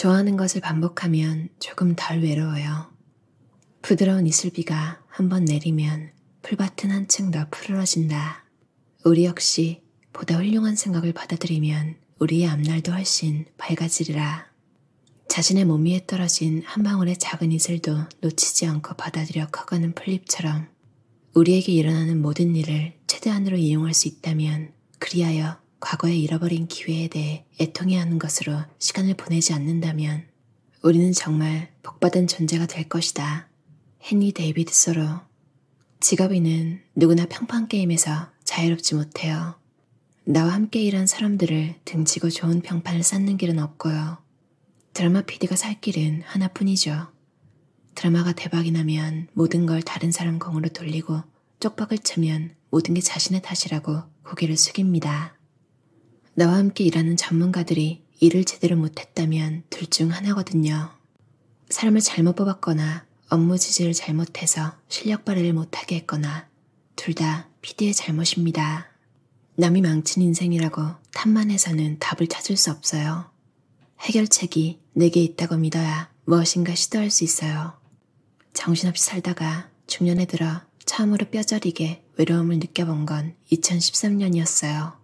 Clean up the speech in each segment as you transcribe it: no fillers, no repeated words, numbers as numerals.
좋아하는 것을 반복하면 조금 덜 외로워요. 부드러운 이슬비가 한번 내리면 풀밭은 한층 더 푸르러진다. 우리 역시 보다 훌륭한 생각을 받아들이면 우리의 앞날도 훨씬 밝아지리라. 자신의 몸 위에 떨어진 한 방울의 작은 이슬도 놓치지 않고 받아들여 커가는 풀잎처럼 우리에게 일어나는 모든 일을 최대한으로 이용할 수 있다면 그리하여 과거에 잃어버린 기회에 대해 애통해야 하는 것으로 시간을 보내지 않는다면 우리는 정말 복받은 존재가 될 것이다. 헨리 데이비드 소로. 직업인은 누구나 평판게임에서 자유롭지 못해요. 나와 함께 일한 사람들을 등지고 좋은 평판을 쌓는 길은 없고요. 드라마 PD가 살 길은 하나뿐이죠. 드라마가 대박이 나면 모든 걸 다른 사람 공으로 돌리고 쪽박을 치면 모든 게 자신의 탓이라고 고개를 숙입니다. 나와 함께 일하는 전문가들이 일을 제대로 못했다면 둘 중 하나거든요. 사람을 잘못 뽑았거나 업무 지시를 잘못해서 실력 발휘를 못하게 했거나 둘 다 PD의 잘못입니다. 남이 망친 인생이라고 탓만 해서는 답을 찾을 수 없어요. 해결책이 내게 있다고 믿어야 무엇인가 시도할 수 있어요. 정신없이 살다가 중년에 들어 처음으로 뼈저리게 외로움을 느껴본 건 2013년이었어요.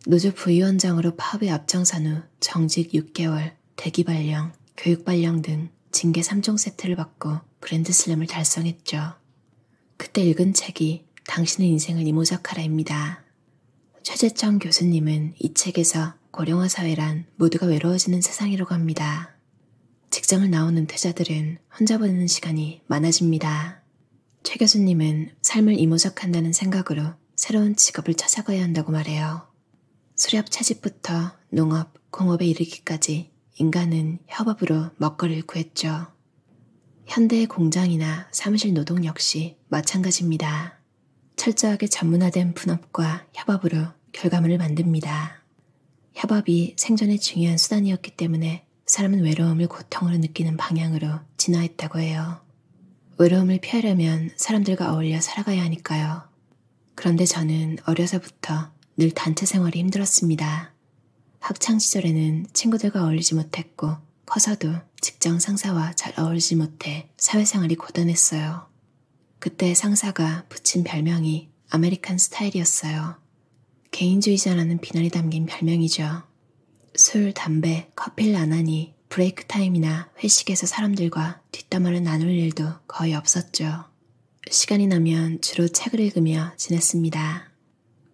노조 부위원장으로 파업에 앞장선 후 정직 6개월, 대기 발령, 교육 발령 등 징계 3종 세트를 받고 그랜드슬램을 달성했죠. 그때 읽은 책이 당신의 인생을 이모작하라입니다. 최재청 교수님은 이 책에서 고령화 사회란 모두가 외로워지는 세상이라고 합니다. 직장을 나온 은퇴자들은 혼자 보내는 시간이 많아집니다. 최 교수님은 삶을 이모작한다는 생각으로 새로운 직업을 찾아가야 한다고 말해요. 수렵 채집부터 농업, 공업에 이르기까지 인간은 협업으로 먹거리를 구했죠. 현대의 공장이나 사무실 노동 역시 마찬가지입니다. 철저하게 전문화된 분업과 협업으로 결과물을 만듭니다. 협업이 생존의 중요한 수단이었기 때문에 사람은 외로움을 고통으로 느끼는 방향으로 진화했다고 해요. 외로움을 피하려면 사람들과 어울려 살아가야 하니까요. 그런데 저는 어려서부터 늘 단체 생활이 힘들었습니다. 학창시절에는 친구들과 어울리지 못했고 커서도 직장 상사와 잘 어울리지 못해 사회생활이 고단했어요. 그때 상사가 붙인 별명이 아메리칸 스타일이었어요. 개인주의자라는 비난이 담긴 별명이죠. 술, 담배, 커피를 안 하니 브레이크 타임이나 회식에서 사람들과 뒷담화를 나눌 일도 거의 없었죠. 시간이 나면 주로 책을 읽으며 지냈습니다.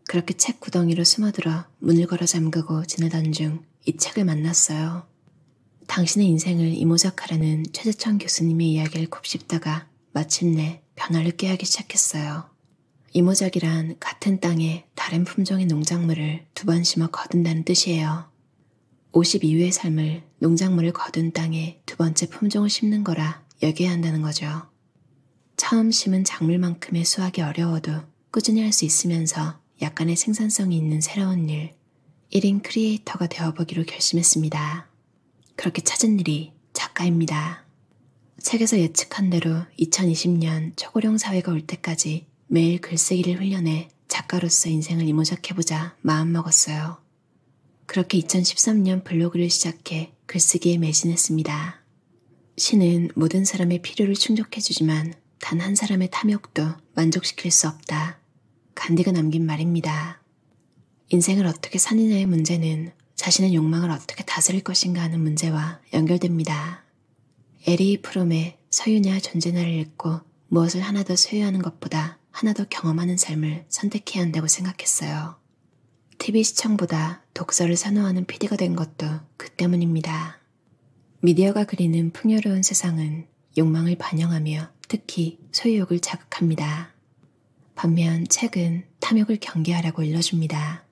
그렇게 책 구덩이로 숨어들어 문을 걸어 잠그고 지내던 중 이 책을 만났어요. 당신의 인생을 이모작하라는 최재청 교수님의 이야기를 곱씹다가 마침내 변화를 꾀하기 시작했어요. 이모작이란 같은 땅에 다른 품종의 농작물을 2번 심어 거둔다는 뜻이에요. 50 이후의 삶을 농작물을 거둔 땅에 2번째 품종을 심는 거라 여겨야 한다는 거죠. 처음 심은 작물만큼의 수확이 어려워도 꾸준히 할 수 있으면서 약간의 생산성이 있는 새로운 일, 1인 크리에이터가 되어보기로 결심했습니다. 그렇게 찾은 일이 작가입니다. 책에서 예측한 대로 2020년 초고령 사회가 올 때까지 매일 글쓰기를 훈련해 작가로서 인생을 이모작해보자 마음먹었어요. 그렇게 2013년 블로그를 시작해 글쓰기에 매진했습니다. 시는 모든 사람의 필요를 충족해주지만 단 한 사람의 탐욕도 만족시킬 수 없다. 간디가 남긴 말입니다. 인생을 어떻게 사느냐의 문제는 자신의 욕망을 어떻게 다스릴 것인가 하는 문제와 연결됩니다. 에리 프롬의 소유냐 존재냐를 읽고 무엇을 하나 더 소유하는 것보다 하나 더 경험하는 삶을 선택해야 한다고 생각했어요. TV 시청보다 독서를 선호하는 PD가 된 것도 그 때문입니다. 미디어가 그리는 풍요로운 세상은 욕망을 반영하며 특히 소유욕을 자극합니다. 반면 책은 탐욕을 경계하라고 일러줍니다.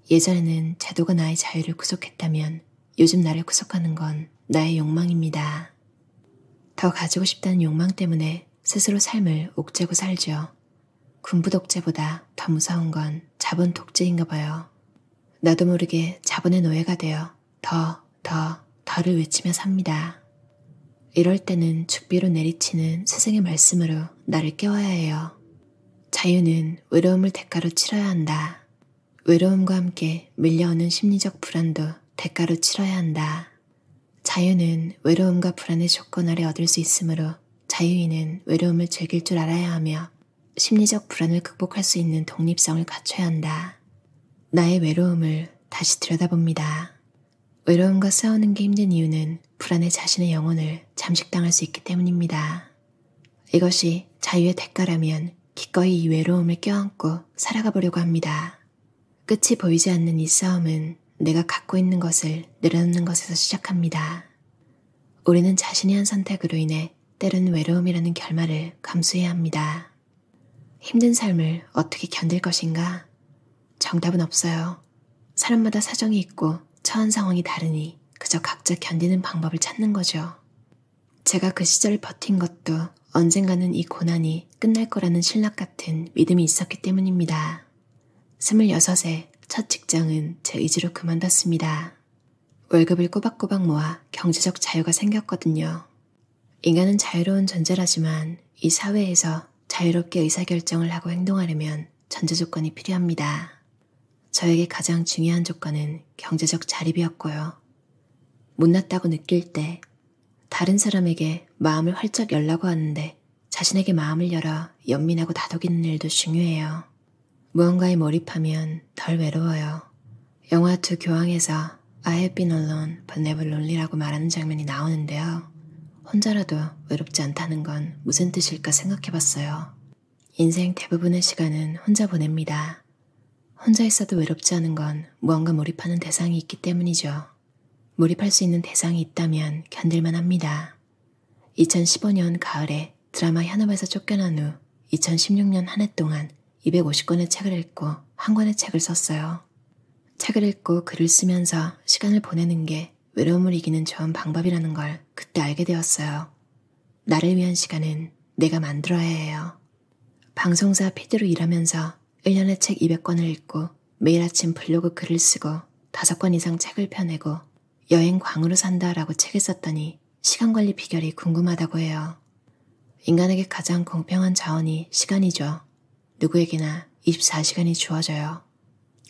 예전에는 제도가 나의 자유를 구속했다면 요즘 나를 구속하는 건 나의 욕망입니다. 더 가지고 싶다는 욕망 때문에 스스로 삶을 옥죄고 살죠. 군부 독재보다 더 무서운 건 자본 독재인가 봐요. 나도 모르게 자본의 노예가 되어 더를 외치며 삽니다. 이럴 때는 죽비로 내리치는 스승의 말씀으로 나를 깨워야 해요. 자유는 외로움을 대가로 치러야 한다. 외로움과 함께 밀려오는 심리적 불안도 대가로 치러야 한다. 자유는 외로움과 불안의 조건 아래 얻을 수 있으므로 자유인은 외로움을 즐길 줄 알아야 하며 심리적 불안을 극복할 수 있는 독립성을 갖춰야 한다. 나의 외로움을 다시 들여다봅니다. 외로움과 싸우는 게 힘든 이유는 불안에 자신의 영혼을 잠식당할 수 있기 때문입니다. 이것이 자유의 대가라면 기꺼이 이 외로움을 껴안고 살아가 보려고 합니다. 끝이 보이지 않는 이 싸움은 내가 갖고 있는 것을 내려놓는 것에서 시작합니다. 우리는 자신이 한 선택으로 인해 때로는 외로움이라는 결말을 감수해야 합니다. 힘든 삶을 어떻게 견딜 것인가? 정답은 없어요. 사람마다 사정이 있고 처한 상황이 다르니 그저 각자 견디는 방법을 찾는 거죠. 제가 그 시절을 버틴 것도 언젠가는 이 고난이 끝날 거라는 신락 같은 믿음이 있었기 때문입니다. 26세 첫 직장은 제 의지로 그만뒀습니다. 월급을 꼬박꼬박 모아 경제적 자유가 생겼거든요. 인간은 자유로운 존재라지만 이 사회에서 자유롭게 의사결정을 하고 행동하려면 전제 조건이 필요합니다. 저에게 가장 중요한 조건은 경제적 자립이었고요. 못났다고 느낄 때 다른 사람에게 마음을 활짝 열라고 하는데 자신에게 마음을 열어 연민하고 다독이는 일도 중요해요. 무언가에 몰입하면 덜 외로워요. 영화 두 교황에서 I have been alone but never lonely라고 말하는 장면이 나오는데요. 혼자라도 외롭지 않다는 건 무슨 뜻일까 생각해봤어요. 인생 대부분의 시간은 혼자 보냅니다. 혼자 있어도 외롭지 않은 건 무언가 몰입하는 대상이 있기 때문이죠. 몰입할 수 있는 대상이 있다면 견딜만 합니다. 2015년 가을에 드라마 현업에서 쫓겨난 후 2016년 한 해 동안 250권의 책을 읽고 한 권의 책을 썼어요. 책을 읽고 글을 쓰면서 시간을 보내는 게 외로움을 이기는 좋은 방법이라는 걸 그때 알게 되었어요. 나를 위한 시간은 내가 만들어야 해요. 방송사 PD로 일하면서 1년에 책 200권을 읽고 매일 아침 블로그 글을 쓰고 5권 이상 책을 펴내고 여행 광으로 산다라고 책을 썼더니 시간관리 비결이 궁금하다고 해요. 인간에게 가장 공평한 자원이 시간이죠. 누구에게나 24시간이 주어져요.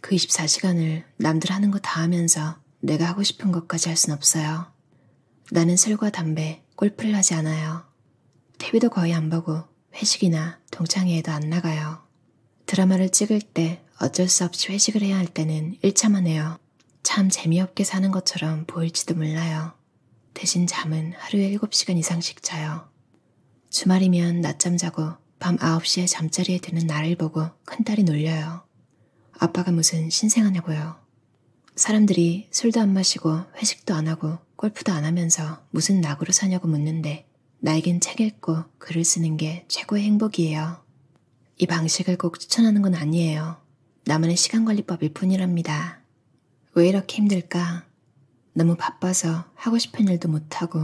그 24시간을 남들 하는 거 다 하면서 내가 하고 싶은 것까지 할 순 없어요. 나는 술과 담배, 골프를 하지 않아요. TV도 거의 안 보고 회식이나 동창회에도 안 나가요. 드라마를 찍을 때 어쩔 수 없이 회식을 해야 할 때는 1차만 해요. 참 재미없게 사는 것처럼 보일지도 몰라요. 대신 잠은 하루에 7시간 이상씩 자요. 주말이면 낮잠 자고 밤 9시에 잠자리에 드는 나를 보고 큰딸이 놀려요. 아빠가 무슨 신생아냐고요. 사람들이 술도 안 마시고 회식도 안 하고 골프도 안 하면서 무슨 낙으로 사냐고 묻는데 나에겐 책 읽고 글을 쓰는 게 최고의 행복이에요. 이 방식을 꼭 추천하는 건 아니에요. 나만의 시간관리법일 뿐이랍니다. 왜 이렇게 힘들까? 너무 바빠서 하고 싶은 일도 못하고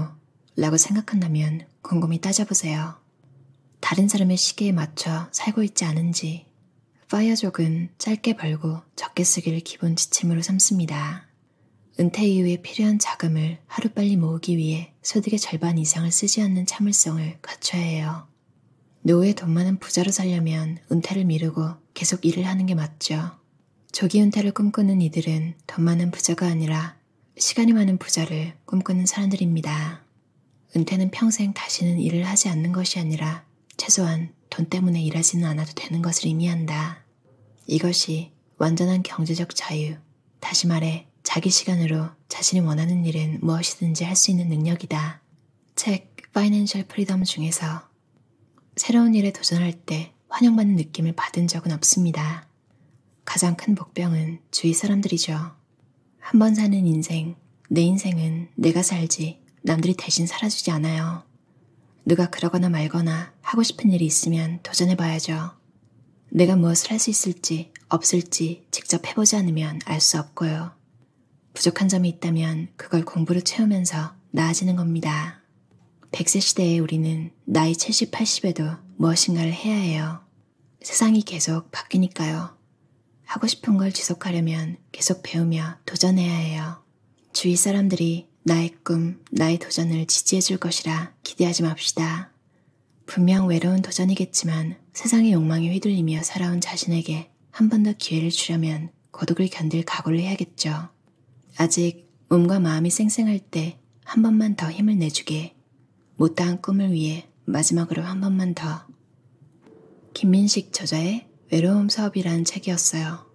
라고 생각한다면 곰곰이 따져보세요. 다른 사람의 시계에 맞춰 살고 있지 않은지. 파이어족은 짧게 벌고 적게 쓰기를 기본 지침으로 삼습니다. 은퇴 이후에 필요한 자금을 하루빨리 모으기 위해 소득의 절반 이상을 쓰지 않는 참을성을 갖춰야 해요. 노후에 돈 많은 부자로 살려면 은퇴를 미루고 계속 일을 하는 게 맞죠. 조기 은퇴를 꿈꾸는 이들은 돈 많은 부자가 아니라 시간이 많은 부자를 꿈꾸는 사람들입니다. 은퇴는 평생 다시는 일을 하지 않는 것이 아니라 최소한 돈 때문에 일하지는 않아도 되는 것을 의미한다. 이것이 완전한 경제적 자유, 다시 말해 자기 시간으로 자신이 원하는 일은 무엇이든지 할 수 있는 능력이다. 책 Financial Freedom 중에서 새로운 일에 도전할 때 환영받는 느낌을 받은 적은 없습니다. 가장 큰 복병은 주위 사람들이죠. 한 번 사는 인생, 내 인생은 내가 살지 남들이 대신 살아주지 않아요. 누가 그러거나 말거나 하고 싶은 일이 있으면 도전해봐야죠. 내가 무엇을 할 수 있을지 없을지 직접 해보지 않으면 알 수 없고요. 부족한 점이 있다면 그걸 공부로 채우면서 나아지는 겁니다. 100세 시대에 우리는 나이 70, 80에도 무엇인가를 해야 해요. 세상이 계속 바뀌니까요. 하고 싶은 걸 지속하려면 계속 배우며 도전해야 해요. 주위 사람들이 나의 꿈, 나의 도전을 지지해줄 것이라 기대하지 맙시다. 분명 외로운 도전이겠지만 세상의 욕망에 휘둘리며 살아온 자신에게 한 번 더 기회를 주려면 고독을 견딜 각오를 해야겠죠. 아직 몸과 마음이 쌩쌩할 때 한 번만 더 힘을 내주게. 못다한 꿈을 위해 마지막으로 한 번만 더. 김민식 저자의 외로움 수업이라는 책이었어요.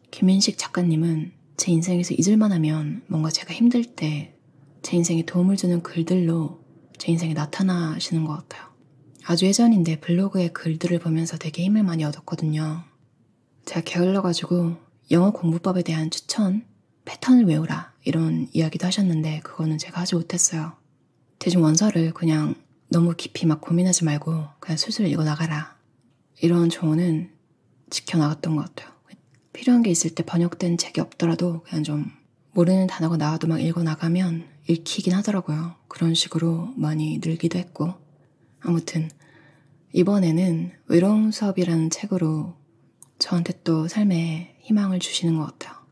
김민식 작가님은 제 인생에서 잊을만 하면 뭔가 제가 힘들 때 제 인생에 도움을 주는 글들로 제 인생에 나타나시는 것 같아요. 아주 예전인데 블로그의 글들을 보면서 되게 힘을 많이 얻었거든요. 제가 게을러가지고 영어 공부법에 대한 추천, 패턴을 외우라 이런 이야기도 하셨는데 그거는 제가 하지 못했어요. 대충 원서를 그냥 너무 깊이 막 고민하지 말고 그냥 술술 읽어나가라. 이런 조언은 지켜나갔던 것 같아요. 필요한 게 있을 때 번역된 책이 없더라도 그냥 좀 모르는 단어가 나와도 막 읽어나가면 읽히긴 하더라고요. 그런 식으로 많이 늘기도 했고. 아무튼 이번에는 외로움 수업이라는 책으로 저한테 또 삶에 희망을 주시는 것 같아요.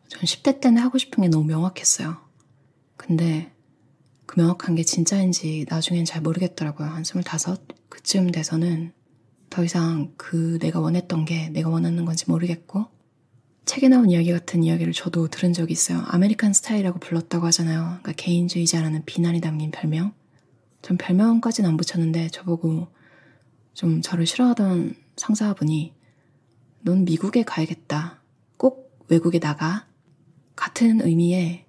전 10대 때는 하고 싶은 게 너무 명확했어요. 근데 그 명확한 게 진짜인지 나중엔 잘 모르겠더라고요. 한 25 그쯤 돼서는 더 이상 내가 원했던 게 내가 원하는 건지 모르겠고 책에 나온 이야기 같은 이야기를 저도 들은 적이 있어요. 아메리칸 스타일이라고 불렀다고 하잖아요. 그러니까 개인주의자라는 비난이 담긴 별명. 전 별명까지는 안 붙였는데 저보고 좀 저를 싫어하던 상사분이 넌 미국에 가야겠다. 꼭 외국에 나가. 같은 의미의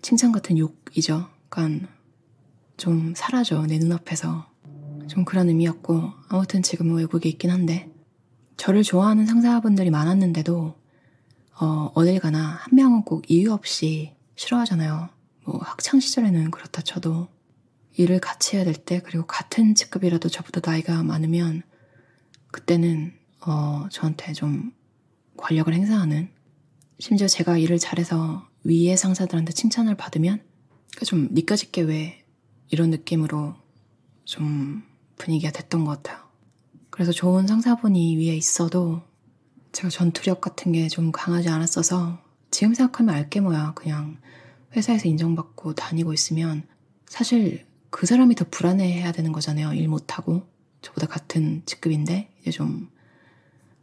칭찬 같은 욕이죠. 그러니까 좀 사라져 내 눈앞에서. 좀 그런 의미였고 아무튼 지금은 외국에 있긴 한데 저를 좋아하는 상사분들이 많았는데도 어딜 가나 한 명은 꼭 이유 없이 싫어하잖아요. 뭐 학창시절에는 그렇다 쳐도 일을 같이 해야 될 때 그리고 같은 직급이라도 저보다 나이가 많으면 그때는 저한테 좀 권력을 행사하는 심지어 제가 일을 잘해서 위의 상사들한테 칭찬을 받으면 좀 니까짓게 왜 이런 느낌으로 좀 분위기가 됐던 것 같아요. 그래서 좋은 상사분이 위에 있어도 제가 전투력 같은 게 좀 강하지 않았어서 지금 생각하면 알게 뭐야. 그냥 회사에서 인정받고 다니고 있으면 사실 그 사람이 더 불안해해야 되는 거잖아요. 일 못하고 저보다 같은 직급인데 이제 좀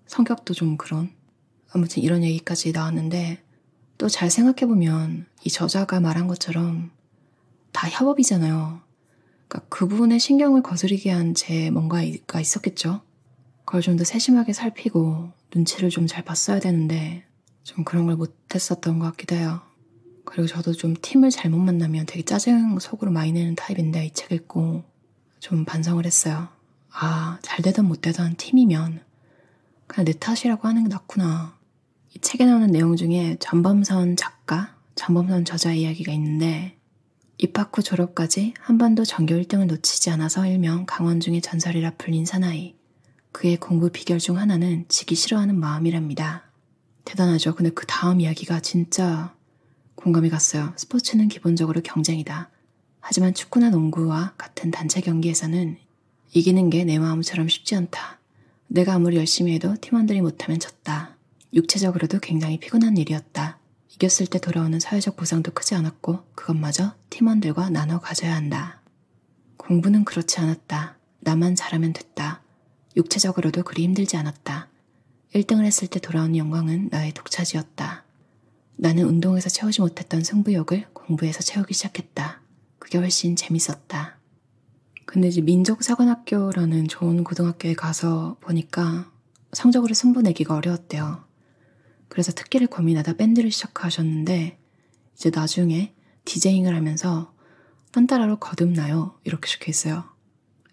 성격도 좀 그런 아무튼 이런 얘기까지 나왔는데 또 잘 생각해보면 이 저자가 말한 것처럼 다 협업이잖아요. 그러니까 그분의 신경을 거스르게 한 제 뭔가가 있었겠죠. 그걸 좀 더 세심하게 살피고 눈치를 좀 잘 봤어야 되는데 좀 그런 걸 못했었던 것 같기도 해요. 그리고 저도 좀 팀을 잘못 만나면 되게 짜증 속으로 많이 내는 타입인데 이 책 읽고 좀 반성을 했어요. 아, 잘 되든 못 되든 팀이면 그냥 내 탓이라고 하는 게 낫구나. 이 책에 나오는 내용 중에 전범선 저자 이야기가 있는데 입학 후 졸업까지 한 번도 전교 1등을 놓치지 않아서 일명 강원중의 전설이라 불린 사나이. 그의 공부 비결 중 하나는 지기 싫어하는 마음이랍니다. 대단하죠. 근데 그 다음 이야기가 진짜 공감이 갔어요. 스포츠는 기본적으로 경쟁이다. 하지만 축구나 농구와 같은 단체 경기에서는 이기는 게 내 마음처럼 쉽지 않다. 내가 아무리 열심히 해도 팀원들이 못하면 졌다. 육체적으로도 굉장히 피곤한 일이었다. 이겼을 때 돌아오는 사회적 보상도 크지 않았고 그것마저 팀원들과 나눠 가져야 한다. 공부는 그렇지 않았다. 나만 잘하면 됐다. 육체적으로도 그리 힘들지 않았다. 1등을 했을 때 돌아오는 영광은 나의 독차지였다. 나는 운동에서 채우지 못했던 승부욕을 공부에서 채우기 시작했다. 그게 훨씬 재밌었다. 근데 이제 민족사관학교라는 좋은 고등학교에 가서 보니까 성적으로 승부 내기가 어려웠대요. 그래서 특기를 고민하다 밴드를 시작하셨는데 이제 나중에 디제잉을 하면서 딴따라로 거듭나요. 이렇게 적혀있어요.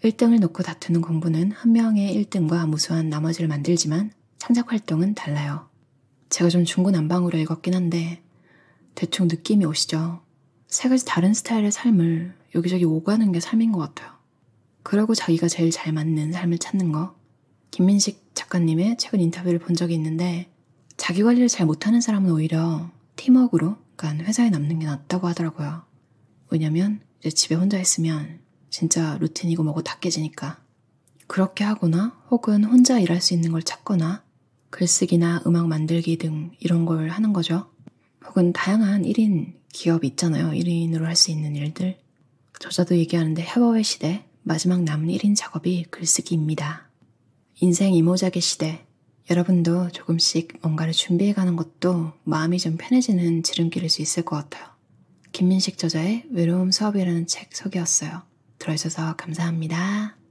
1등을 놓고 다투는 공부는 한 명의 1등과 무수한 나머지를 만들지만 창작 활동은 달라요. 제가 좀 중구난방으로 읽었긴 한데 대충 느낌이 오시죠? 세 가지 다른 스타일의 삶을 여기저기 오가는 게 삶인 것 같아요. 그러고 자기가 제일 잘 맞는 삶을 찾는 거. 김민식 작가님의 최근 인터뷰를 본 적이 있는데 자기 관리를 잘 못하는 사람은 오히려 팀워크로 그러니까 회사에 남는 게 낫다고 하더라고요. 왜냐면 이제 집에 혼자 있으면 진짜 루틴이고 뭐고 다 깨지니까. 그렇게 하거나 혹은 혼자 일할 수 있는 걸 찾거나 글쓰기나 음악 만들기 등 이런 걸 하는 거죠. 혹은 다양한 1인 기업이 있잖아요. 1인으로 할 수 있는 일들. 저자도 얘기하는데 협업의 시대, 마지막 남은 1인 작업이 글쓰기입니다. 인생 이모작의 시대. 여러분도 조금씩 뭔가를 준비해가는 것도 마음이 좀 편해지는 지름길일 수 있을 것 같아요. 김민식 저자의 외로움 수업이라는 책 소개였어요. 들어주셔서 감사합니다.